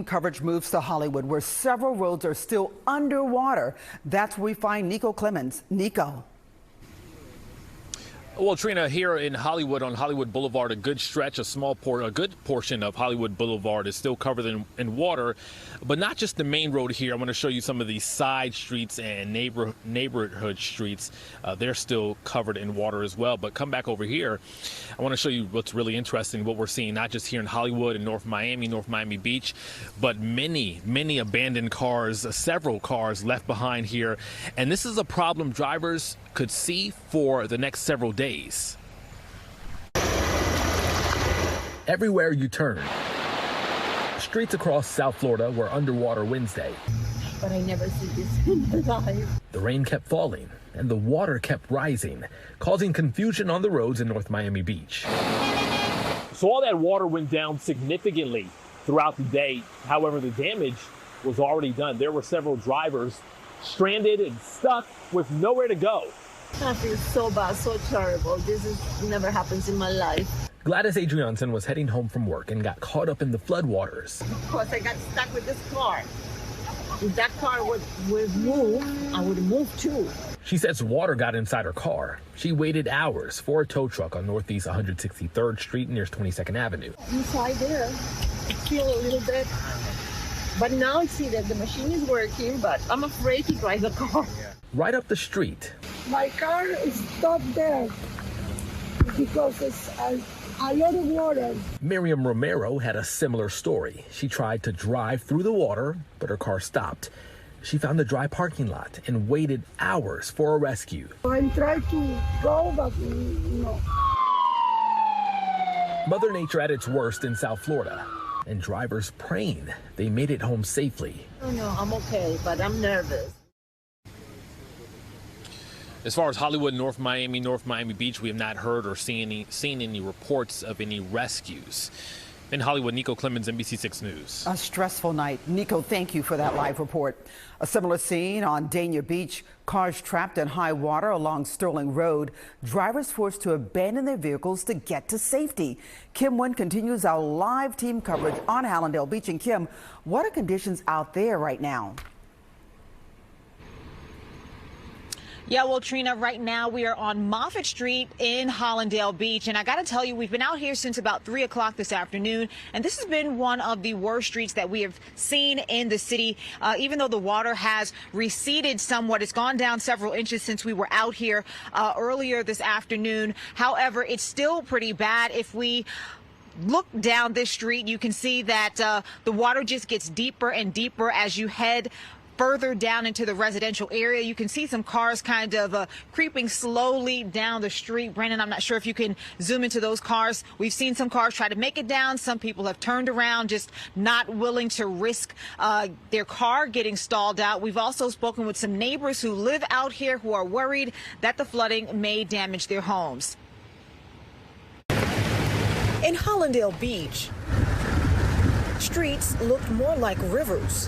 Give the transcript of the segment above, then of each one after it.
Coverage moves to Hollywood, where several roads are still underwater. That's where we find Nico Clemens. Nico. Well, Trina, here in Hollywood on Hollywood Boulevard, a good stretch, a good portion of Hollywood Boulevard is still covered in water, but not just the main road here. I want to show you some of these side streets and neighborhood streets. They're still covered in water as well. But come back over here. I want to show you what's really interesting, what we're seeing, not just here in Hollywood and North Miami Beach, but many abandoned cars, several cars left behind here. And this is a problem drivers could see for the next several days. Everywhere you turn, streets across South Florida were underwater Wednesday. But I never see this in my life. The rain kept falling and the water kept rising, causing confusion on the roads in North Miami Beach. So all that water went down significantly throughout the day. However, the damage was already done. There were several drivers stranded and stuck with nowhere to go. I feel so bad, so terrible. Never happens in my life. Gladys Adrianson was heading home from work and got caught up in the floodwaters. Of course, I got stuck with this car. If that car would move, I would have moved too. She says water got inside her car. She waited hours for a tow truck on Northeast 163rd Street near 22nd Avenue. Inside there, I feel a little bit. But now I see that the machine is working, but I'm afraid to drive the car. Right up the street. My car is stopped there because it's a lot of water. Miriam Romero had a similar story. She tried to drive through the water, but her car stopped. She found a dry parking lot and waited hours for a rescue. I tried to go, but no. Mother Nature at its worst in South Florida, and drivers praying they made it home safely. Oh no, I'm okay, but I'm nervous. As far as Hollywood, North Miami Beach, we have not heard or seen any reports of any rescues. In Hollywood, Nico Clemens, NBC6 News. A stressful night. Nico, thank you for that live report. A similar scene on Dania Beach. Cars trapped in high water along Sterling Road. Drivers forced to abandon their vehicles to get to safety. Kim Wynn continues our live team coverage on Hallandale Beach. And Kim, what are conditions out there right now? Yeah, well, Trina, right now we are on Moffett Street in Hallandale Beach. And I got to tell you, we've been out here since about 3 o'clock this afternoon. And this has been one of the worst streets that we have seen in the city. Even though the water has receded somewhat, it's gone down several inches since we were out here earlier this afternoon. However, it's still pretty bad. If we look down this street, you can see that the water just gets deeper and deeper as you head further down into the residential area. You can see some cars kind of creeping slowly down the street. Brandon, I'm not sure if you can zoom into those cars. We've seen some cars try to make it down. Some people have turned around, just not willing to risk their car getting stalled out. We've also spoken with some neighbors who live out here who are worried that the flooding may damage their homes. In Hallandale Beach, streets looked more like rivers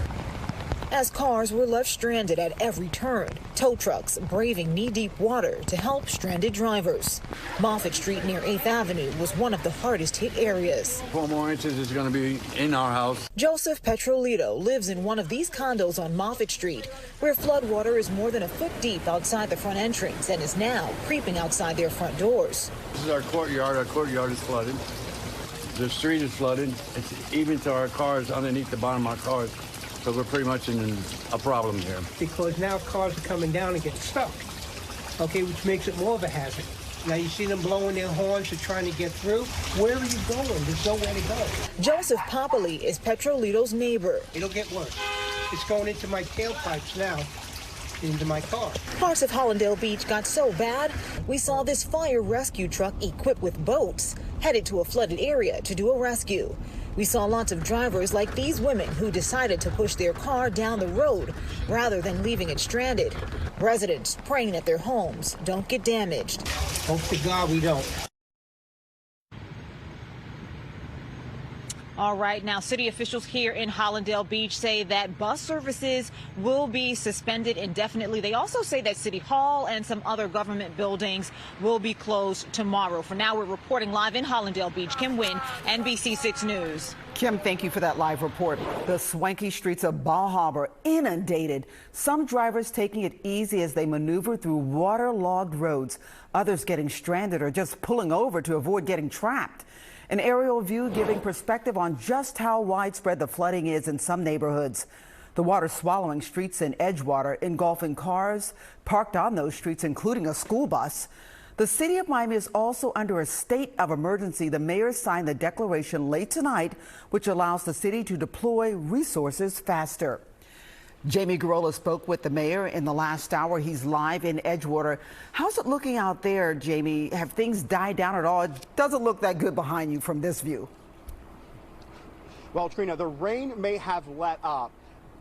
as cars were left stranded at every turn. Tow trucks braving knee-deep water to help stranded drivers. Moffett Street near 8th Avenue was one of the hardest hit areas. 4 more inches is going to be in our house. Joseph Petrolito lives in one of these condos on Moffett Street, where floodwater is more than a foot deep outside the front entrance and is now creeping outside their front doors. This is our courtyard. Our courtyard is flooded. The street is flooded. It's even to our cars, underneath the bottom of our cars. So we're pretty much in a problem here. Because now cars are coming down and get stuck, okay, which makes it more of a hazard. Now you see them blowing their horns, they're trying to get through. Where are you going? There's nowhere to go. Joseph Popoli is Petrolito's neighbor. It'll get worse. It's going into my tailpipes now, into my car. Parts of Hallandale Beach got so bad, we saw this fire rescue truck equipped with boats headed to a flooded area to do a rescue. We saw lots of drivers like these women who decided to push their car down the road rather than leaving it stranded. Residents praying that their homes don't get damaged. Hope to God we don't. All right. Now, city officials here in Hallandale Beach say that bus services will be suspended indefinitely. They also say that City Hall and some other government buildings will be closed tomorrow. For now, we're reporting live in Hallandale Beach. Kim Wynn, NBC6 News. Kim, thank you for that live report. The swanky streets of Bal Harbour inundated. Some drivers taking it easy as they maneuver through waterlogged roads. Others getting stranded or just pulling over to avoid getting trapped. An aerial view giving perspective on just how widespread the flooding is in some neighborhoods. The water swallowing streets in Edgewater, engulfing cars parked on those streets, including a school bus. The city of Miami is also under a state of emergency. The mayor signed the declaration late tonight, which allows the city to deploy resources faster. Jamie Garola spoke with the mayor in the last hour. He's live in Edgewater. How's it looking out there, Jamie? Have things died down at all? It doesn't look that good behind you from this view. Well, Trina, the rain may have let up,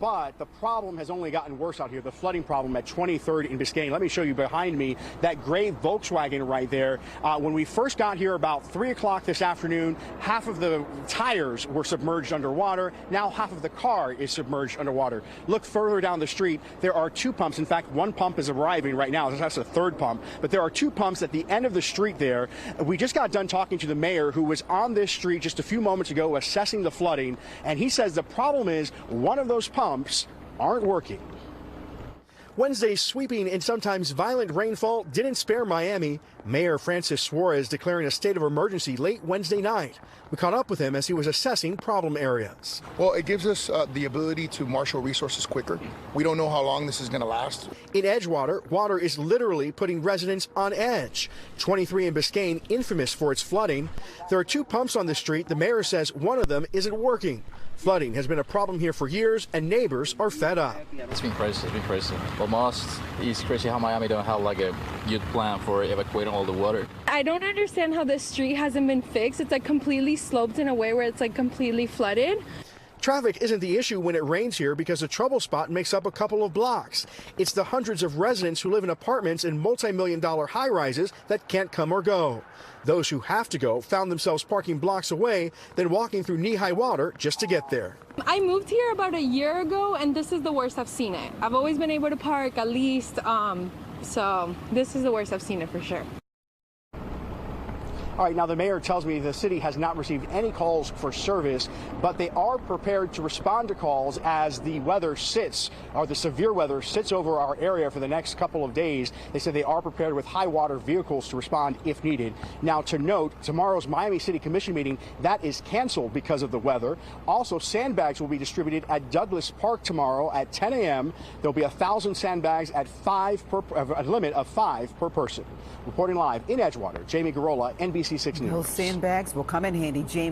but the problem has only gotten worse out here, the flooding problem at 23rd and Biscayne. Let me show you behind me that gray Volkswagen right there. When we first got here about 3 o'clock this afternoon, half of the tires were submerged underwater. Now half of the car is submerged underwater. Look further down the street. There are 2 pumps. In fact, 1 pump is arriving right now. That's the 3rd pump. But there are 2 pumps at the end of the street there. We just got done talking to the mayor, who was on this street just a few moments ago assessing the flooding. And he says the problem is one of those pumps aren't working. Wednesday's sweeping and sometimes violent rainfall didn't spare Miami. Mayor Francis Suarez declaring a state of emergency late Wednesday night. We caught up with him as he was assessing problem areas. Well, it gives us the ability to marshal resources quicker. We don't know how long this is going to last. In Edgewater, water is literally putting residents on edge. 23 in Biscayne, infamous for its flooding. There are 2 pumps on the street. The mayor says one of them isn't working. Flooding has been a problem here for years, and neighbors are fed up. It's been crazy. It's been crazy. But most it's crazy how Miami don't have like a good plan for evacuating all the water. I don't understand how the street hasn't been fixed. It's like completely sloped in a way where it's like completely flooded. Traffic isn't the issue when it rains here because the trouble spot makes up a couple of blocks. It's the hundreds of residents who live in apartments in multi-million-dollar high-rises that can't come or go. Those who have to go found themselves parking blocks away, then walking through knee-high water just to get there. I moved here about a year ago, and this is the worst I've seen it. I've always been able to park at least, so this is the worst I've seen it for sure. All right, now the mayor tells me the city has not received any calls for service, but they are prepared to respond to calls as the weather sits, or the severe weather sits over our area for the next couple of days. They said they are prepared with high water vehicles to respond if needed. Now, to note, tomorrow's Miami City Commission meeting, that is canceled because of the weather. Also, sandbags will be distributed at Douglas Park tomorrow at 10 a.m. There'll be 1,000 sandbags at a limit of 5 per person. Reporting live in Edgewater, Jamie Garola, NBC6 News. Those sandbags will come in handy, Jamie.